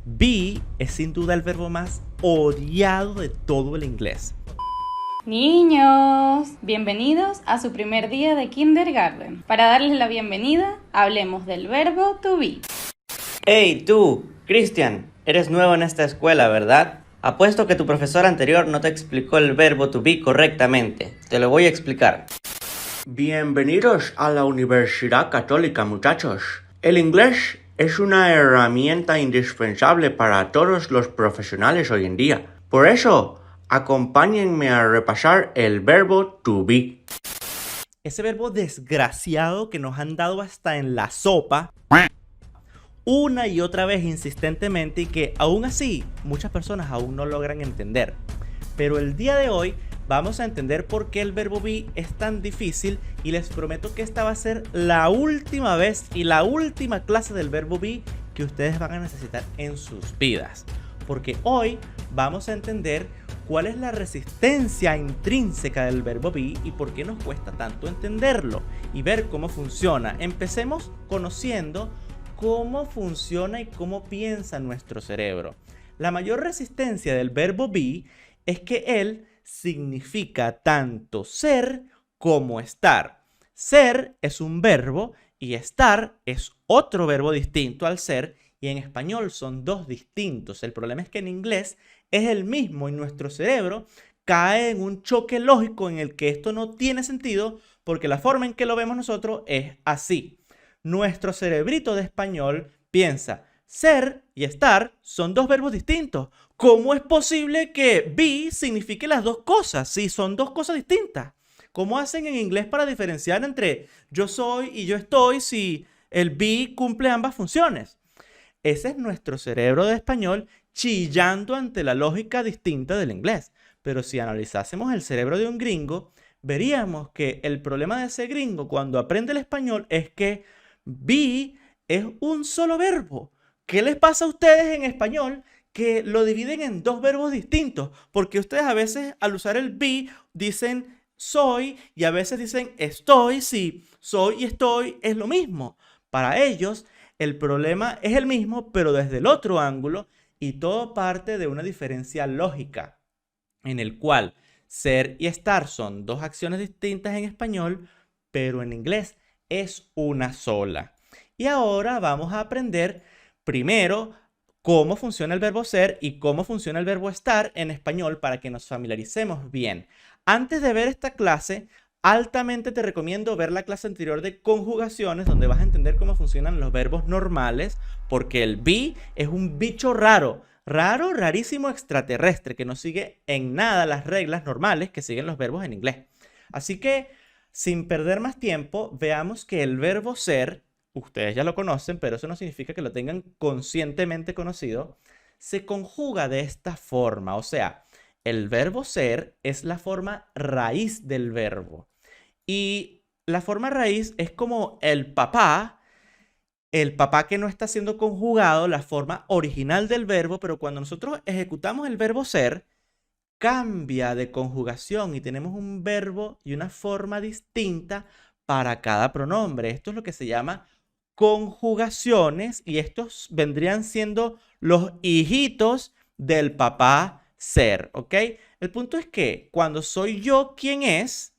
Be es sin duda el verbo más odiado de todo el inglés. Niños, bienvenidos a su primer día de kindergarten. Para darles la bienvenida, hablemos del verbo to be. Hey, tú, Christian, eres nuevo en esta escuela, ¿verdad? Apuesto que tu profesor anterior no te explicó el verbo to be correctamente. Te lo voy a explicar. Bienvenidos a la Universidad Católica, muchachos. El inglés es una herramienta indispensable para todos los profesionales hoy en día. Por eso, acompáñenme a repasar el verbo to be. Ese verbo desgraciado que nos han dado hasta en la sopa una y otra vez insistentemente y que aún así muchas personas aún no logran entender. Pero el día de hoy vamos a entender por qué el verbo be es tan difícil y les prometo que esta va a ser la última vez y la última clase del verbo be que ustedes van a necesitar en sus vidas. Porque hoy vamos a entender cuál es la resistencia intrínseca del verbo be y por qué nos cuesta tanto entenderlo y ver cómo funciona. Empecemos conociendo cómo funciona y cómo piensa nuestro cerebro. La mayor resistencia del verbo be es que él significa tanto ser como estar. Ser es un verbo y estar es otro verbo distinto al ser, y en español son dos distintos. El problema es que en inglés es el mismo y nuestro cerebro cae en un choque lógico en el que esto no tiene sentido porque la forma en que lo vemos nosotros es así. Nuestro cerebrito de español piensa, ser y estar son dos verbos distintos. ¿Cómo es posible que be signifique las dos cosas si son dos cosas distintas? ¿Cómo hacen en inglés para diferenciar entre yo soy y yo estoy si el be cumple ambas funciones? Ese es nuestro cerebro de español chillando ante la lógica distinta del inglés. Pero si analizásemos el cerebro de un gringo, veríamos que el problema de ese gringo cuando aprende el español es que be es un solo verbo. ¿Qué les pasa a ustedes en español que lo dividen en dos verbos distintos? Porque ustedes a veces al usar el be dicen soy y a veces dicen estoy, si soy y estoy es lo mismo. Para ellos el problema es el mismo pero desde el otro ángulo y todo parte de una diferencia lógica en el cual ser y estar son dos acciones distintas en español, pero en inglés es una sola. Y ahora vamos a aprender primero cómo funciona el verbo ser y cómo funciona el verbo estar en español para que nos familiaricemos bien. Antes de ver esta clase, altamente te recomiendo ver la clase anterior de conjugaciones donde vas a entender cómo funcionan los verbos normales, porque el be es un bicho raro, rarísimo, extraterrestre, que no sigue en nada las reglas normales que siguen los verbos en inglés. Así que, sin perder más tiempo, veamos que el verbo ser, ustedes ya lo conocen, pero eso no significa que lo tengan conscientemente conocido, se conjuga de esta forma. O sea, el verbo ser es la forma raíz del verbo. Y la forma raíz es como el papá que no está siendo conjugado, la forma original del verbo, pero cuando nosotros ejecutamos el verbo ser, cambia de conjugación y tenemos un verbo y una forma distinta para cada pronombre. Esto es lo que se llama conjugaciones y estos vendrían siendo los hijitos del papá ser, ¿ok? El punto es que cuando soy yo quien es,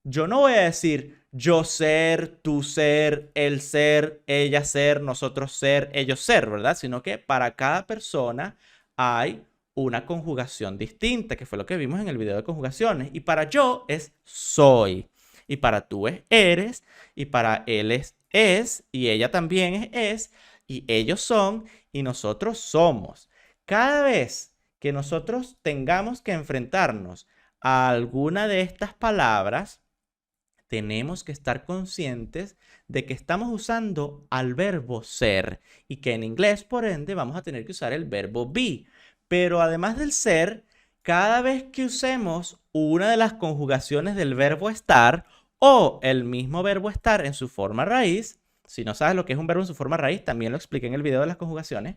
yo no voy a decir yo ser, tú ser, él ser, ella ser, nosotros ser, ellos ser, ¿verdad? Sino que para cada persona hay una conjugación distinta, que fue lo que vimos en el video de conjugaciones. Y para yo es soy, y para tú es eres, y para él es, y ella también es, y ellos son, y nosotros somos. Cada vez que nosotros tengamos que enfrentarnos a alguna de estas palabras, tenemos que estar conscientes de que estamos usando al verbo ser y que en inglés, por ende, vamos a tener que usar el verbo be. Pero además del ser, cada vez que usemos una de las conjugaciones del verbo estar o el mismo verbo estar en su forma raíz, si no sabes lo que es un verbo en su forma raíz, también lo expliqué en el video de las conjugaciones.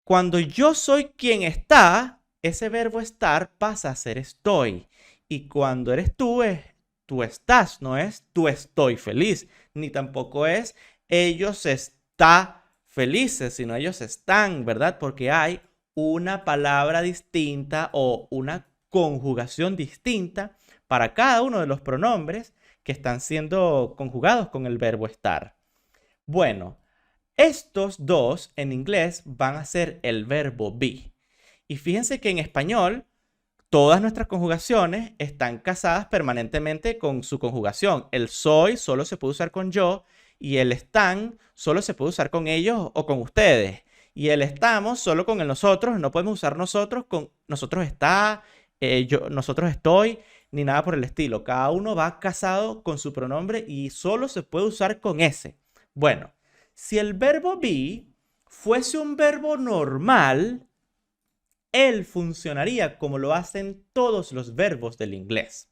Cuando yo soy quien está, ese verbo estar pasa a ser estoy. Y cuando eres tú, es tú estás, no es tú estoy feliz, ni tampoco es ellos está felices, sino ellos están, ¿verdad? Porque hay una palabra distinta o una conjugación distinta para cada uno de los pronombres que están siendo conjugados con el verbo estar. Bueno, estos dos en inglés van a ser el verbo be. Y fíjense que en español todas nuestras conjugaciones están casadas permanentemente con su conjugación. El soy solo se puede usar con yo y el están solo se puede usar con ellos o con ustedes. Y el estamos solo con el nosotros, no podemos usar nosotros con nosotros está, nosotros estoy, ni nada por el estilo. Cada uno va casado con su pronombre y solo se puede usar con ese. Bueno, si el verbo be fuese un verbo normal, él funcionaría como lo hacen todos los verbos del inglés.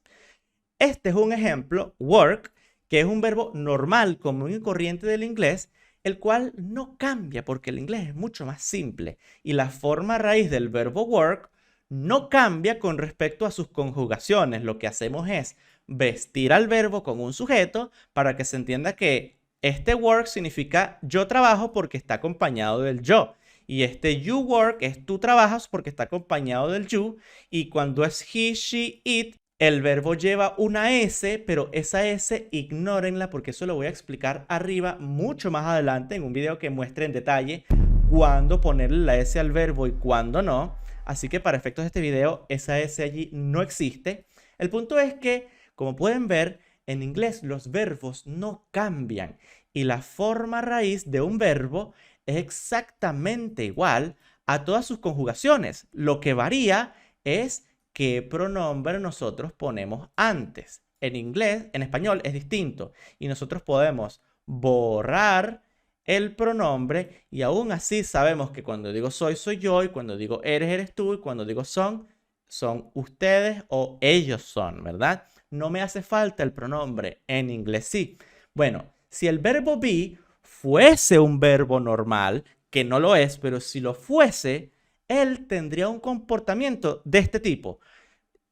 Este es un ejemplo, work, que es un verbo normal, común y corriente del inglés, el cual no cambia porque el inglés es mucho más simple y la forma raíz del verbo work no cambia con respecto a sus conjugaciones. Lo que hacemos es vestir al verbo con un sujeto para que se entienda que este work significa yo trabajo porque está acompañado del yo. Y este you work es tú trabajas porque está acompañado del you. Y cuando es he, she, it, el verbo lleva una S, pero esa S ignórenla porque eso lo voy a explicar arriba mucho más adelante en un video que muestre en detalle cuándo ponerle la S al verbo y cuándo no. Así que para efectos de este video, esa S allí no existe. El punto es que, como pueden ver, en inglés los verbos no cambian y la forma raíz de un verbo es exactamente igual a todas sus conjugaciones. Lo que varía es qué pronombre nosotros ponemos antes. En inglés, en español es distinto y nosotros podemos borrar el pronombre y aún así sabemos que cuando digo soy, soy yo y cuando digo eres, eres tú y cuando digo son, son ustedes o ellos son, ¿verdad? No me hace falta el pronombre, en inglés sí. Bueno, si el verbo be fuese un verbo normal, que no lo es, pero si lo fuese, él tendría un comportamiento de este tipo.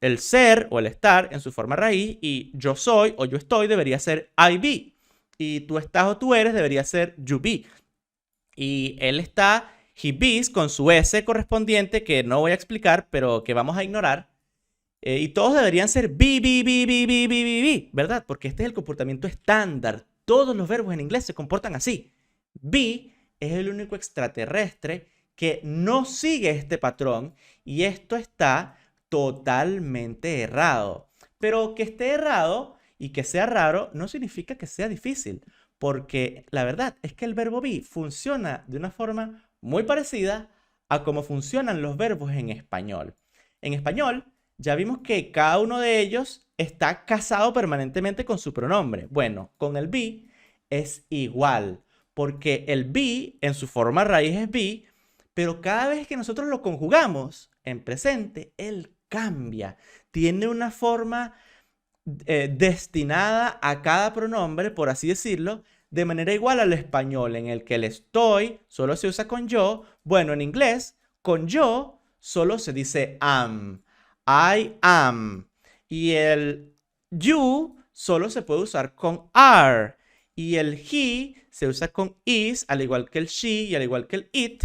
El ser o el estar en su forma raíz y yo soy o yo estoy debería ser I be. Y tú estás o tú eres debería ser you be. Y él está, he bees con su S correspondiente que no voy a explicar, pero que vamos a ignorar. Y todos deberían ser be, be, be, be, be, be, be, be, ¿verdad? Porque este es el comportamiento estándar. Todos los verbos en inglés se comportan así. Be es el único extraterrestre que no sigue este patrón y esto está totalmente errado. Pero que esté errado y que sea raro no significa que sea difícil, porque la verdad es que el verbo be funciona de una forma muy parecida a cómo funcionan los verbos en español. En español ya vimos que cada uno de ellos está casado permanentemente con su pronombre. Bueno, con el be es igual, porque el be en su forma raíz es be, pero cada vez que nosotros lo conjugamos en presente, él cambia. Tiene una forma destinada a cada pronombre, por así decirlo, de manera igual al español, en el que el estoy solo se usa con yo. Bueno, en inglés, con yo solo se dice am. I am. Y el you solo se puede usar con are. Y el he se usa con is, al igual que el she y al igual que el it.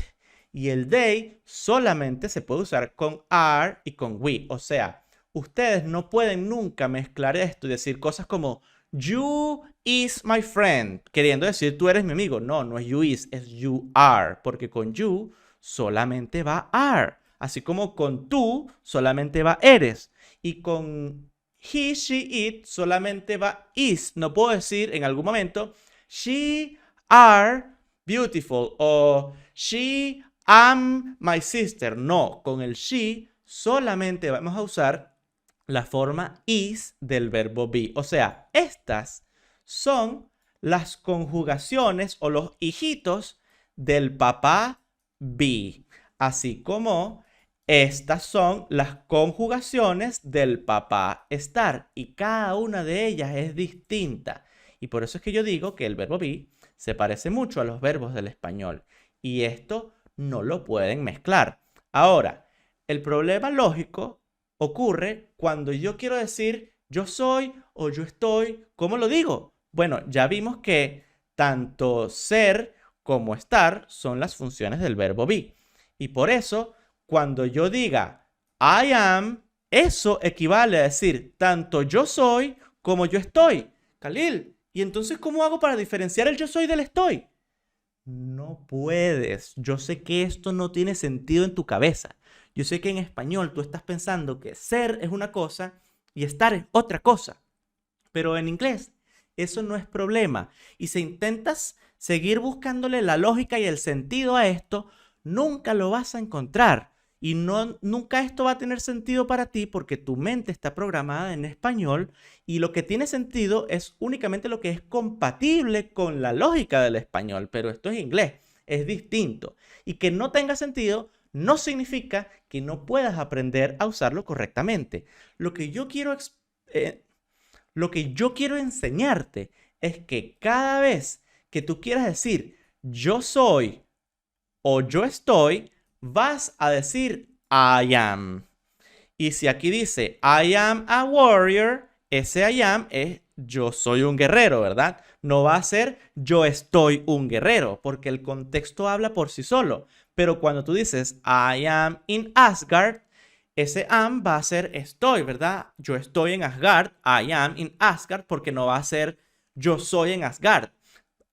Y el they solamente se puede usar con are y con we. O sea, ustedes no pueden nunca mezclar esto y decir cosas como you is my friend, queriendo decir tú eres mi amigo. No, no es you is, es you are, porque con you solamente va are. Así como con tú solamente va eres. Y con he, she, it solamente va is. No puedo decir en algún momento she are beautiful o she am my sister. No, con el she solamente vamos a usar la forma is del verbo be. O sea, estas son las conjugaciones o los hijitos del papá be. Así como estas son las conjugaciones del papá estar. Y cada una de ellas es distinta. Y por eso es que yo digo que el verbo be se parece mucho a los verbos del español. Y esto no lo pueden mezclar. Ahora, el problema lógico ocurre cuando yo quiero decir yo soy o yo estoy. ¿Cómo lo digo? Bueno, ya vimos que tanto ser como estar son las funciones del verbo be. Y por eso, cuando yo diga I am, eso equivale a decir tanto yo soy como yo estoy. Khalil, ¿y entonces cómo hago para diferenciar el yo soy del estoy? No puedes. Yo sé que esto no tiene sentido en tu cabeza. Yo sé que en español tú estás pensando que ser es una cosa y estar es otra cosa. Pero en inglés eso no es problema. Y si intentas seguir buscándole la lógica y el sentido a esto, nunca lo vas a encontrar. Y nunca esto va a tener sentido para ti porque tu mente está programada en español y lo que tiene sentido es únicamente lo que es compatible con la lógica del español. Pero esto es inglés, es distinto. Y que no tenga sentido no significa que no puedas aprender a usarlo correctamente. Lo que yo quiero enseñarte es que cada vez que tú quieras decir yo soy o yo estoy, vas a decir I am. Y si aquí dice I am a warrior, ese I am es yo soy un guerrero, ¿verdad? No va a ser yo estoy un guerrero, porque el contexto habla por sí solo. Pero cuando tú dices I am in Asgard, ese am va a ser estoy, ¿verdad? Yo estoy en Asgard, I am in Asgard, porque no va a ser yo soy en Asgard.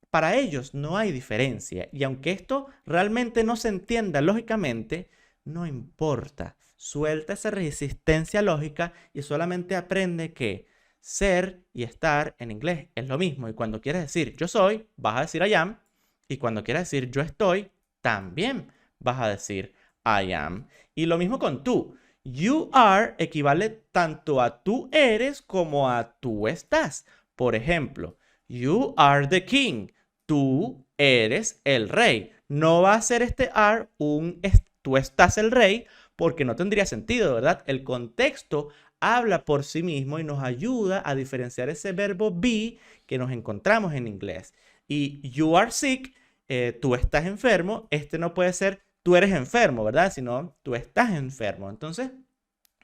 Para ellos no hay diferencia. Y aunque esto realmente no se entienda lógicamente, no importa. Suelta esa resistencia lógica y solamente aprende que ser y estar en inglés es lo mismo. Y cuando quieres decir yo soy, vas a decir I am. Y cuando quieres decir yo estoy, también vas a decir I am. Y lo mismo con tú. You are equivale tanto a tú eres como a tú estás. Por ejemplo, you are the king. Tú eres el rey. No va a ser este are tú estás el rey porque no tendría sentido, ¿verdad? El contexto habla por sí mismo y nos ayuda a diferenciar ese verbo be que nos encontramos en inglés. Y you are sick, tú estás enfermo, este no puede ser tú eres enfermo, ¿verdad? Sino tú estás enfermo. Entonces,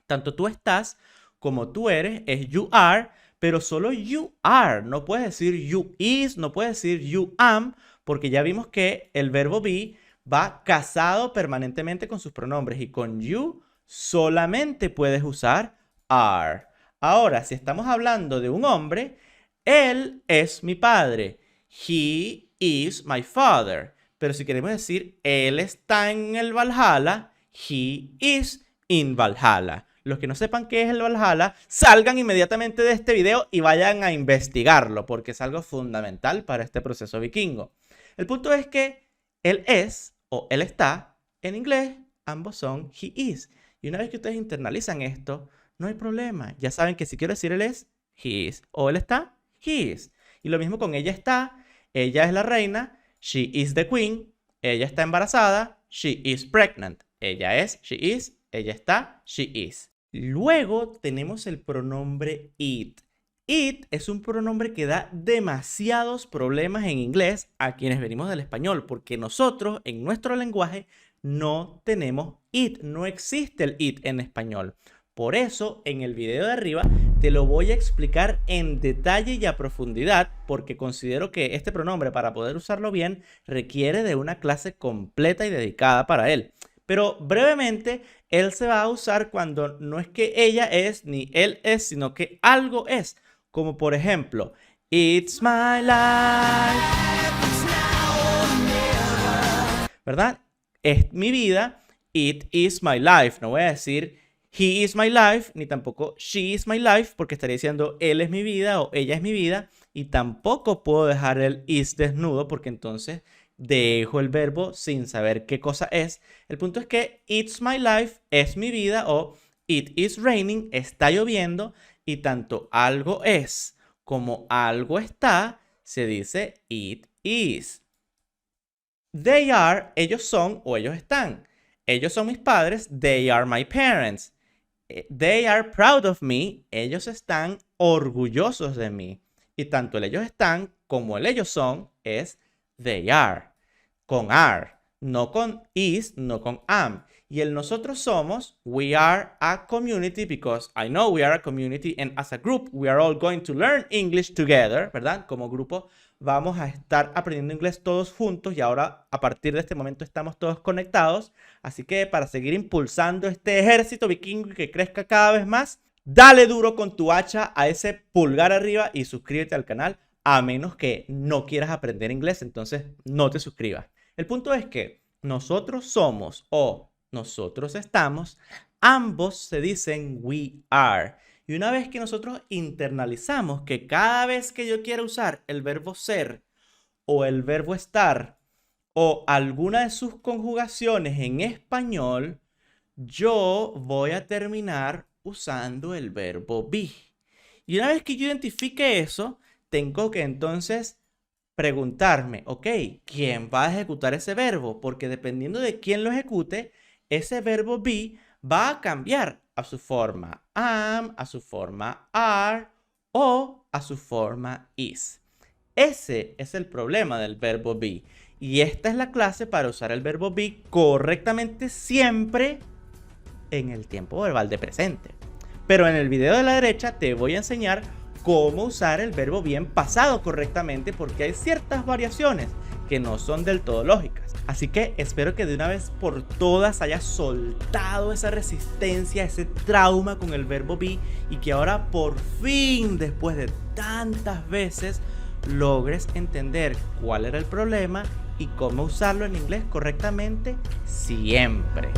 tanto tú estás como tú eres es you are, pero solo you are. No puedes decir you is, no puedes decir you am, porque ya vimos que el verbo be va casado permanentemente con sus pronombres y con you solamente puedes usar are. Ahora, si estamos hablando de un hombre, él es mi padre. He is my father. Pero si queremos decir él está en el Valhalla, he is in Valhalla. Los que no sepan qué es el Valhalla, salgan inmediatamente de este video y vayan a investigarlo, porque es algo fundamental para este proceso vikingo. El punto es que él es o él está, en inglés, ambos son he is. Y una vez que ustedes internalizan esto, no hay problema. Ya saben que si quiero decir él es, he is. O él está, he is. Y lo mismo con ella está, ella es la reina, she is the queen. Ella está embarazada, she is pregnant. Ella es, she is. Ella está, she is. Luego tenemos el pronombre it. It es un pronombre que da demasiados problemas en inglés a quienes venimos del español, porque nosotros en nuestro lenguaje no tenemos it, no existe el it en español. Por eso en el video de arriba te lo voy a explicar en detalle y a profundidad, porque considero que este pronombre, para poder usarlo bien, requiere de una clase completa y dedicada para él. Pero brevemente, él se va a usar cuando no es que ella es ni él es, sino que algo es. Como por ejemplo, it's my life, ¿verdad? Es mi vida, it is my life. No voy a decir he is my life, ni tampoco she is my life, porque estaría diciendo él es mi vida o ella es mi vida. Y tampoco puedo dejar el is desnudo, porque entonces dejo el verbo sin saber qué cosa es. El punto es que it's my life es mi vida o it is raining está lloviendo y tanto algo es como algo está se dice it is. They are, ellos son o ellos están. Ellos son mis padres, they are my parents. They are proud of me, ellos están orgullosos de mí. Y tanto el ellos están como el ellos son es they are, con are, no con is, no con am. Y el nosotros somos, we are a community, because I know we are a community and as a group we are all going to learn English together, ¿verdad? Como grupo vamos a estar aprendiendo inglés todos juntos y ahora a partir de este momento estamos todos conectados. Así que para seguir impulsando este ejército vikingo y que crezca cada vez más, dale duro con tu hacha a ese pulgar arriba y suscríbete al canal, a menos que no quieras aprender inglés, entonces no te suscribas. El punto es que nosotros somos o nosotros estamos, ambos se dicen we are. Y una vez que nosotros internalizamos que cada vez que yo quiera usar el verbo ser o el verbo estar o alguna de sus conjugaciones en español, yo voy a terminar usando el verbo be. Y una vez que yo identifique eso, tengo que entonces preguntarme, ok, ¿quién va a ejecutar ese verbo? Porque dependiendo de quién lo ejecute, ese verbo be va a cambiar a su forma am, a su forma are o a su forma is. Ese es el problema del verbo be. Y esta es la clase para usar el verbo be correctamente siempre en el tiempo verbal de presente. Pero en el video de la derecha te voy a enseñar cómo usar el verbo be en pasado correctamente, porque hay ciertas variaciones que no son del todo lógicas. Así que espero que de una vez por todas hayas soltado esa resistencia, ese trauma con el verbo be y que ahora por fin, después de tantas veces, logres entender cuál era el problema y cómo usarlo en inglés correctamente siempre.